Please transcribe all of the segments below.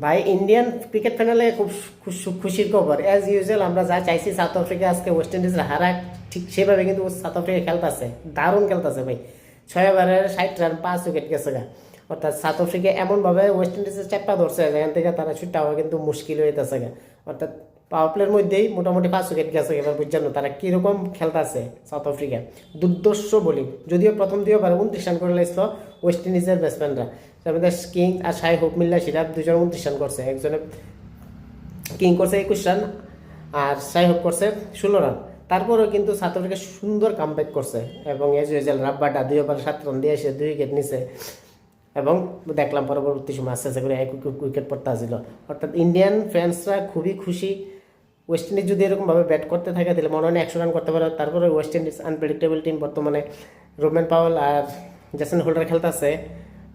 ভাই Indian cricket ফাইনালে খুব খুশির খবর। অ্যাজ ইউজুয়াল আমরা যা চাইছি সাউথ আফ্রিকা আজকে ওয়েস্ট ইন্ডিজের হারাক, ঠিক সেভাবে কিন্তু সাউথ আফ্রিকা খেলতেছে, দারুণ খেলতেছে ভাই। 6 ওভারের 60 রান, 5 উইকেট গেছে গা। অর্থাৎ সাউথ আফ্রিকা এমনভাবে ওয়েস্ট ইন্ডিজের চাপটা ধরছে যেখান থেকে তারা ছুটটা হওয়া কিন্তু মুশকিল হয়ে যেতেছে গা। অর্থাৎ পাওয়ার প্লের মধ্যেই মোটামুটি 5 উইকেট গেছে। এবার বুঝছেন তারা কীরকম খেলতেছে সাউথ আফ্রিকা, দুর্দর্শ বোলিং। যদিও প্রথম 2 ওভারে 29 রান করে লাগছিল ওয়েস্ট ইন্ডিজের ব্যাটসম্যানরা, আমাদের কিং আর শাই হোপ মিল্লা সেটা দুজন 29 রান করছে। একজনে কিং করছে 21 রান আর শাই হোপ করছে 16 রান। তারপরেও কিন্তু সাউথ আফ্রিকা সুন্দর কামব্যাক করছে এবং এজ ইউজুয়াল রাব্বাটা 2 ওভারে 7 রান দিয়ে এসে 2 উইকেট নিছে এবং দেখলাম পরবর্তী সময় আস্তে আস্তে করে 1 উইকেট পড়তে আসছিল। অর্থাৎ ইন্ডিয়ান ফ্যান্সরা খুবই খুশি। ওয়েস্ট ইন্ডিজ যদি এরকমভাবে ব্যাট করতে থাকে তাহলে মনে হয় 100 রান করতে পারে। তারপরে ওয়েস্ট ইন্ডিজ আনপ্রেডিক্টেবল টিম, বর্তমানে রোমেন পাওয়েল আর জেসন হোল্ডার খেলতেছে।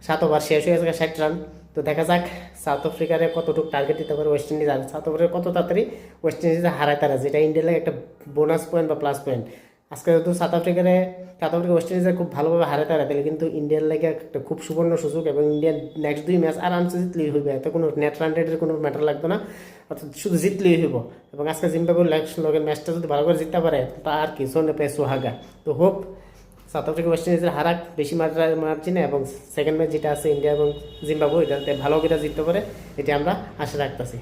7 ওভার শেষ হয়ে গেছে 60 রান। তো দেখা যাক সাউথ আফ্রিকারে কতটুকু টার্গেট দিতে পারে ওয়েস্ট ইন্ডিজ, আর সাউথ আফ্রিকা কত তাড়াতাড়ি ওয়েস্ট ইন্ডিজে হারায় তারা, যেটা ইন্ডিয়ার লাগে একটা বোনাস পয়েন্ট বা প্লাস পয়েন্ট। আজকে যেহেতু সাউথ আফ্রিকা ওয়েস্ট ইন্ডিজে খুব ভালোভাবে হারাতে পারে, তাহলে কিন্তু ইন্ডিয়ার লাগে একটা খুব সুবর্ণ সুযোগ এবং ইন্ডিয়ার নেক্সট 2 ম্যাচ আরামসে জিতলেই হইবে। এত কোনো নেট রান রেটের কোনো ম্যাটার লাগবে না, অর্থাৎ শুধু জিতলেই হইব। এবং আজকে জিম্বাবুয়ের লগের ম্যাচটা যদি ভালো করে জিততে পারে তা আর কি সোনে পে সোহাগা। তো হোপ সাউথ আফ্রিকা ওয়েস্ট ইন্ডিজের হারাক বেশি মার্জিনে, এবং সেকেন্ড ম্যাচ যেটা আছে ইন্ডিয়া এবং জিম্বাবুয়ে, এটাতে ভালো করে জিততে পারে, এটা আমরা আশা রাখতেছি।